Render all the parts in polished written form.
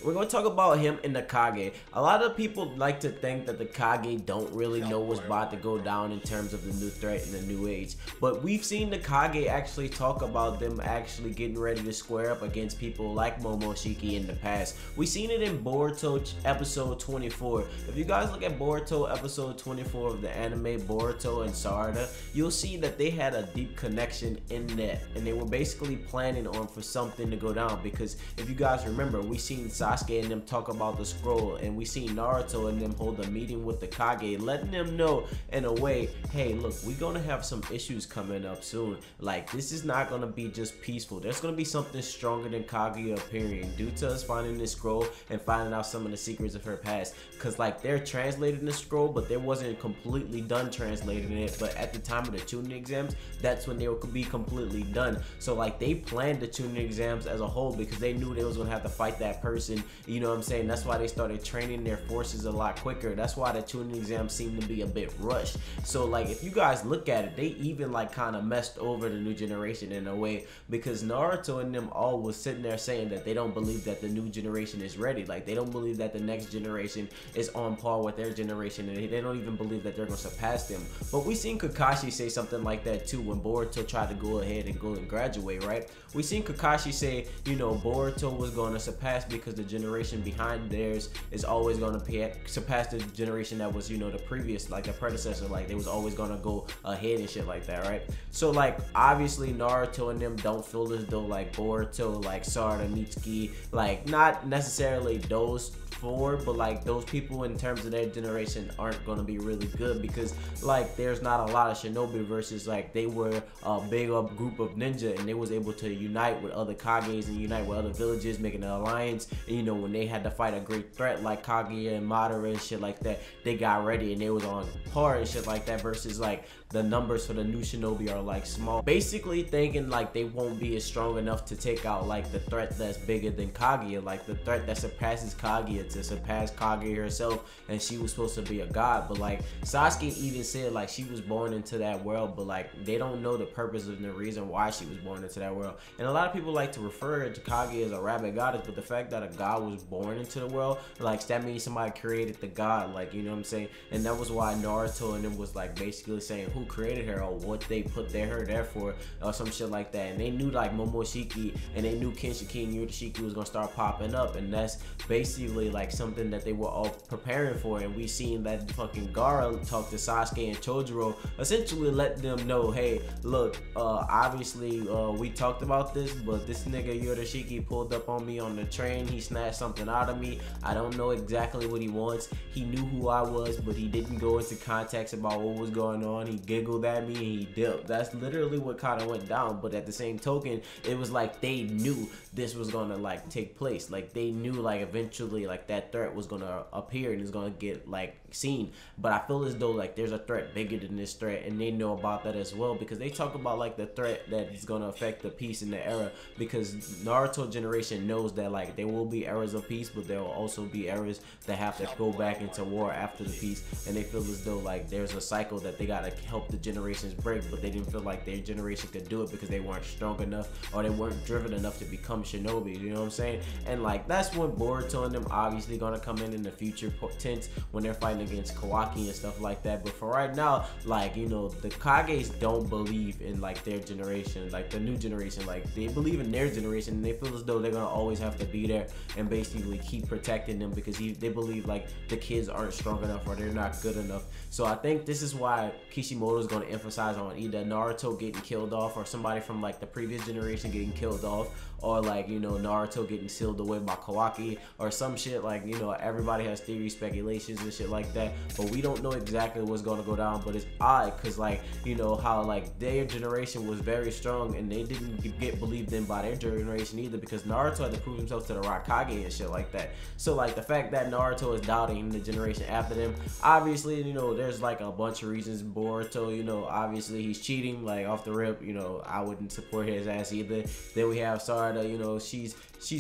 We're going to talk about him and the Kage. A lot of people like to think that the Kage don't really know what's about to go down in terms of the new threat in the new age, but we've seen the Kage actually talk about them actually getting ready to square up against people like Momoshiki in the past. We've seen it in Boruto episode 24. If you guys look at Boruto episode 24 of the anime Boruto and Sarada, you'll see that they had a deep connection in that, and they were basically planning on for something to go down, because if you guys remember, we seen Sasuke and them talk about the scroll, and we seen Naruto and them hold a meeting with the Kage, letting them know in a way, hey look, we're gonna have some issues coming up soon. Like, this is not gonna be just peaceful. There's gonna be something stronger than Kage appearing due to us finding this scroll and finding out some of the secrets of her past. Cause like, they're translating the scroll, but they wasn't completely done translating it. But at the time of the Chunin exams, that's when they would be completely done. So like, they planned the Chunin exams as a whole because they knew they was gonna have to fight that person. You know what I'm saying? That's why they started training their forces a lot quicker. That's why the Chunin exams seem to be a bit rushed. So like, if you guys look at it, they even like kind of messed over the new generation in a way, because Naruto and them all was sitting there saying that they don't believe that the new generation is ready. Like, they don't believe that the next generation is on par with their generation, and they don't even believe that they're gonna surpass them. But we seen Kakashi say something like that too when Boruto tried to go ahead and go and graduate, right? We seen Kakashi say, you know, Boruto was gonna surpass because the generation behind theirs is always gonna surpass the generation that was, you know, the previous, like the predecessor. Like, they was always gonna go ahead and shit like that, right? So like, obviously Naruto and them don't feel as though like Boruto, like Sarada, Mitsuki, like not necessarily those four, but like those people in terms of their generation aren't going to be really good, because like, there's not a lot of shinobi versus like, they were a big group of ninja, and they was able to unite with other Kages and unite with other villages, making an alliance. And you know, when they had to fight a great threat like Kaguya and Madara and shit like that, they got ready and they was on par and shit like that, versus like the numbers for the new shinobi are like small, basically thinking like they won't be as strong enough to take out like the threat that's bigger than Kaguya, like the threat that surpasses Kaguya, to surpass Kaguya herself, and she was supposed to be a god. But like, Sasuke even said like she was born into that world, but like, they don't know the purpose and the reason why she was born into that world. And a lot of people like to refer to Kaguya as a rabbit goddess, but the fact that a god was born into the world, like, that means somebody created the god, like, you know what I'm saying? And that was why Naruto and them was like basically saying who created her, or what they put her there for, or some shit like that. And they knew like Momoshiki, and they knew Kinshiki and Urashiki was gonna start popping up, and that's basically like something that they were all preparing for. And we seen that fucking Gaara talk to Sasuke and Chojuro, essentially let them know, hey look, obviously we talked about this, but this nigga Urashiki pulled up on me on the train. He snatched something out of me. I don't know exactly what he wants. He knew who I was, but he didn't go into context about what was going on. He giggled at me and he dipped. That's literally what kind of went down. But at the same token, it was like they knew this was gonna like take place. Like, they knew like eventually like that threat was gonna appear and it's gonna get like seen. But I feel as though like there's a threat bigger than this threat, and they know about that as well, because they talk about like the threat that is gonna affect the peace in the era, because Naruto generation knows that like there will be eras of peace, but there will also be eras that have to go back into war after the peace. And they feel as though like there's a cycle that they gotta help the generations break, but they didn't feel like their generation could do it because they weren't strong enough, or they weren't driven enough to become shinobi, you know what I'm saying? And like, that's when Boruto and them obviously gonna come in the future tense when they're fighting against Kawaki and stuff like that. But for right now, like, you know, the Kages don't believe in like their generation, like the new generation. Like, they believe in their generation, and they feel as though they're gonna always have to be there and basically keep protecting them, because they believe like the kids aren't strong enough or they're not good enough. So I think this is why Kishimoto is going to emphasize on either Naruto getting killed off, or somebody from like the previous generation getting killed off, or like, you know, Naruto getting sealed away by Kawaki or some shit. Like, you know, everybody has theories, speculations and shit like that, but we don't know exactly what's going to go down. But it's odd because, like, you know, how like their generation was very strong and they didn't get believed in by their generation either, because Naruto had to prove himself to the Raikage and shit like that. So like, the fact that Naruto is doubting the generation after them, obviously, you know, there's like a bunch of reasons. Boruto, you know, obviously he's cheating, like off the rip, you know, I wouldn't support his ass either. Then we have Sarada, you know, she's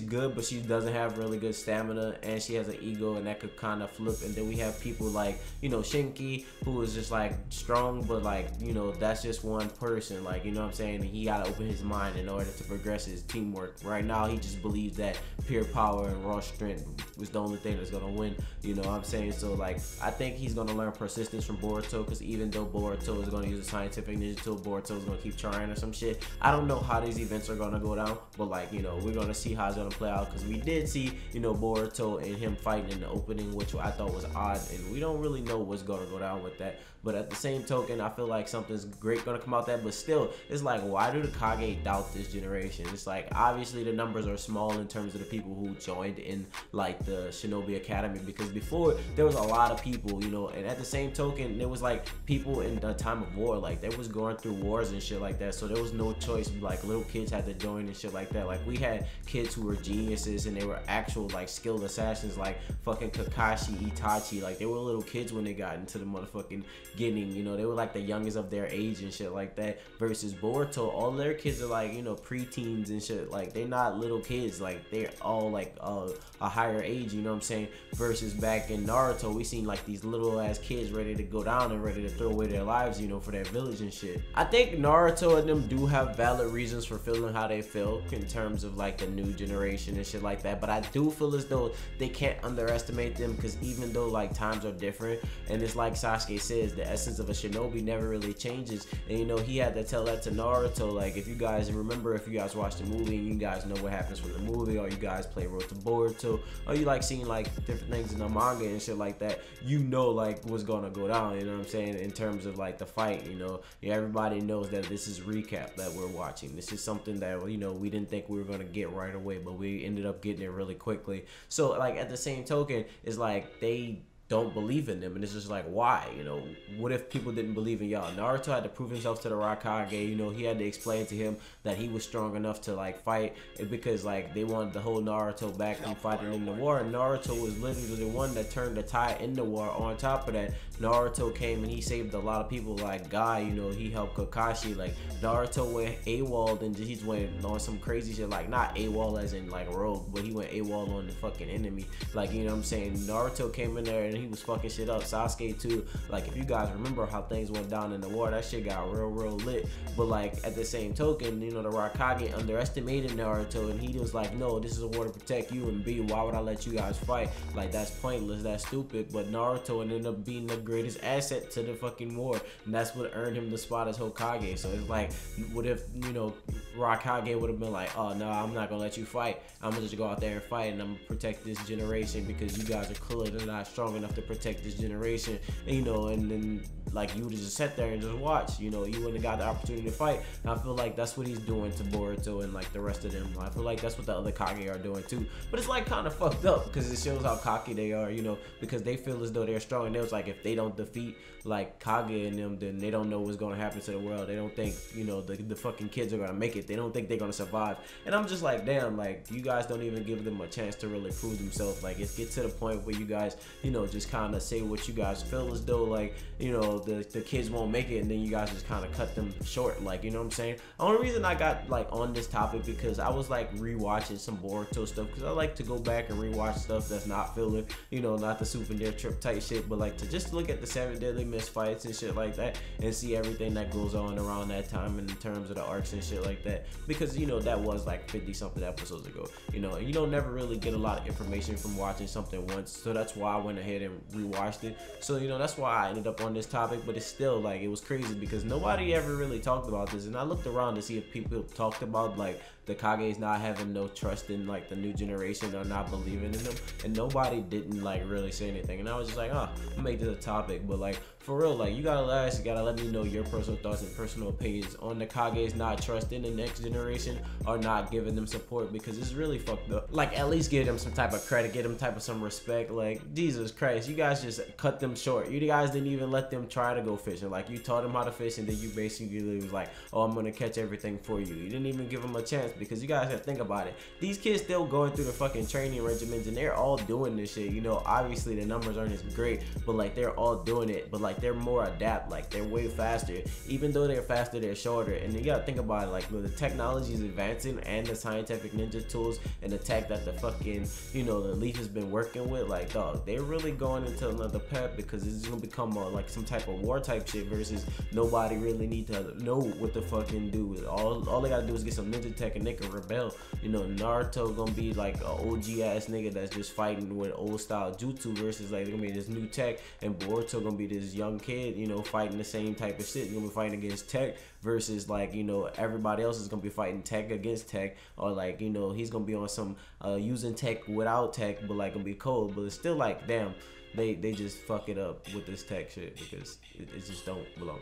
good, but she doesn't have really good stamina. and she has an ego, and that could kind of flip. And then we have people like, you know, Shinki, who is just like strong, but like, you know, that's just one person, like, you know what I'm saying? And he gotta open his mind in order to progress his teamwork. Right now he just believes that pure power and raw strength was the only thing that's gonna win, you know what I'm saying? So like, I think he's gonna learn persistence from Boruto, because even though Boruto is gonna use a scientific ninja tool, Boruto is gonna keep trying or some shit. I don't know how these events are gonna go down, but like, you know, we're gonna see how it's gonna play out, because we did see, you know, Boruto and him fighting in the opening, which I thought was odd, and we don't really know what's gonna go down with that. But at the same token, I feel like something's great gonna come out that. But still, it's like, why do the Kage doubt this generation? It's like, obviously the numbers are small in terms of the people who joined in like the Shinobi Academy, because before there was a lot of people, you know, and at the same token, there was like people in the time of war, like they was going through wars and shit like that, so there was no choice, like little kids had to join and shit like that. Like we had kids who were geniuses and they were actual like skilled assassins, like fucking Kakashi, Itachi, like they were little kids when they got into the motherfucking getting, you know, they were like the youngest of their age and shit like that. Versus Boruto, all their kids are like, you know, preteens and shit, like they're not little kids, like they're all like a higher age, you know what I'm saying? Versus back in Naruto, we seen like these little ass kids ready to go down and ready to throw away their lives, you know, for their village and shit. I think Naruto and them do have valid reasons for feeling how they feel in terms of like the new generation and shit like that, but I do feel as though they can't underestimate them, because even though like times are different, and it's like Sasuke says, the essence of a shinobi never really changes. And you know, he had to tell that to Naruto. Like, if you guys remember, if you guys watch the movie and you guys know what happens from the movie, or you guys play Road to Boruto, or you like seeing like different things in the manga and shit like that, you know like what's gonna go down, you know what I'm saying, in terms of like the fight. You know, yeah, everybody knows that this is recap that we're watching. This is something that, you know, we didn't think we were gonna get right away, but we ended up getting it really quickly. So like, at the same token, it's like they don't believe in them, and it's just like, why? You know, what if people didn't believe in y'all? Naruto had to prove himself to the Raikage, you know, he had to explain to him that he was strong enough to like fight, because like they wanted to hold Naruto back from fighting in the war, and Naruto was literally the one that turned the tide in the war. On top of that, Naruto came and he saved a lot of people, like Guy, you know, he helped Kakashi. Like Naruto went AWOL and he just went on some crazy shit, like not AWOL as in like rogue, but he went AWOL on the fucking enemy, like, you know what I'm saying? Naruto came in there and he was fucking shit up. Sasuke too, like if you guys remember how things went down in the war, that shit got real lit. But like, at the same token, you know, the Raikage underestimated Naruto, and he was like, no, this is a war to protect you, and B, why would I let you guys fight? Like, that's pointless, that's stupid. But Naruto ended up being the greatest asset to the fucking war, and that's what earned him the spot as Hokage. So it's like, what if, you know, Raikage would have been like, oh no, I'm not gonna let you fight, I'm gonna just go out there and fight, and I'm gonna protect this generation because you guys are clearly not strong enough to protect this generation, and, you know, and then like you would just sit there and just watch, you know, you wouldn't have got the opportunity to fight. And I feel like that's what he's doing to Boruto and like the rest of them. I feel like that's what the other Kage are doing too, but it's like kind of fucked up, because it shows how cocky they are, you know, because they feel as though they're strong, and it was like, if they don't defeat like Kage and them, then they don't know what's going to happen to the world. They don't think, you know, the fucking kids are going to make it. They don't think they're going to survive. And I'm just like, damn, like you guys don't even give them a chance to really prove themselves. Like, it gets to the point where you guys, you know, just kind of say what you guys feel as though like, you know, the kids won't make it, and then you guys just kind of cut them short, like, you know what I'm saying? The only reason I got like on this topic, because I was like rewatching some Boruto stuff, because I like to go back and rewatch stuff that's not filler, you know, not the Super Dare Trip type shit, but like to just look at the 7 Deadly Mist fights and shit like that, and see everything that goes on around that time in terms of the arcs and shit like that, because, you know, that was like 50 something episodes ago, you know, and you don't never really get a lot of information from watching something once. So that's why I went ahead and rewatched it. So, you know, that's why I ended up on this topic. But it's still like, it was crazy because nobody ever really talked about this, and I looked around to see if people talked about like the Kages not having no trust in like the new generation, or not believing in them, and nobody didn't like really say anything. And I was just like, oh, I'll make this a topic. But like, for real, like, you gotta let me know your personal thoughts and personal opinions on the Kages not trusting the next generation, or not giving them support, because it's really fucked up. Like, at least give them some type of credit, give them type of some respect. Like, Jesus Christ, you guys just cut them short. You guys didn't even let them try to go fishing. Like, you taught them how to fish, and then you basically was like, oh, I'm gonna catch everything for you. You didn't even give them a chance, because you guys have to think about it. These kids still going through the fucking training regimens, and they're all doing this shit. You know, obviously the numbers aren't as great, but like, they're all doing it. But like, like they're more adapt, like they're way faster. Even though they're faster, they're shorter. And you gotta think about it, like when the technology is advancing and the scientific ninja tools and the tech that the fucking, you know, the Leaf has been working with, like dog, they're really going into another path, because it's gonna become like some type of war type shit versus nobody really need to know what to fucking do. All they gotta do is get some ninja tech and they can rebel. You know, Naruto gonna be like an OG ass nigga that's just fighting with old style jutsu versus like gonna be this new tech, and Boruto gonna be this young kid, you know, fighting the same type of shit. You're gonna be fighting against tech versus like, you know, everybody else is gonna be fighting tech against tech, or like, you know, he's gonna be on some using tech without tech, but like gonna be cold. But it's still like, damn, they just fuck it up with this tech shit because it just don't belong.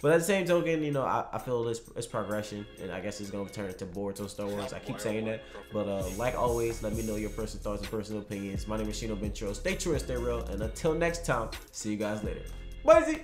But at the same token, you know, I feel it's progression, and I guess it's gonna turn into Boruto Star Wars. I keep saying that, but like always, let me know your personal thoughts and personal opinions. My name is Shino Bentro. Stay true and stay real, and until next time, see you guys later. Bye.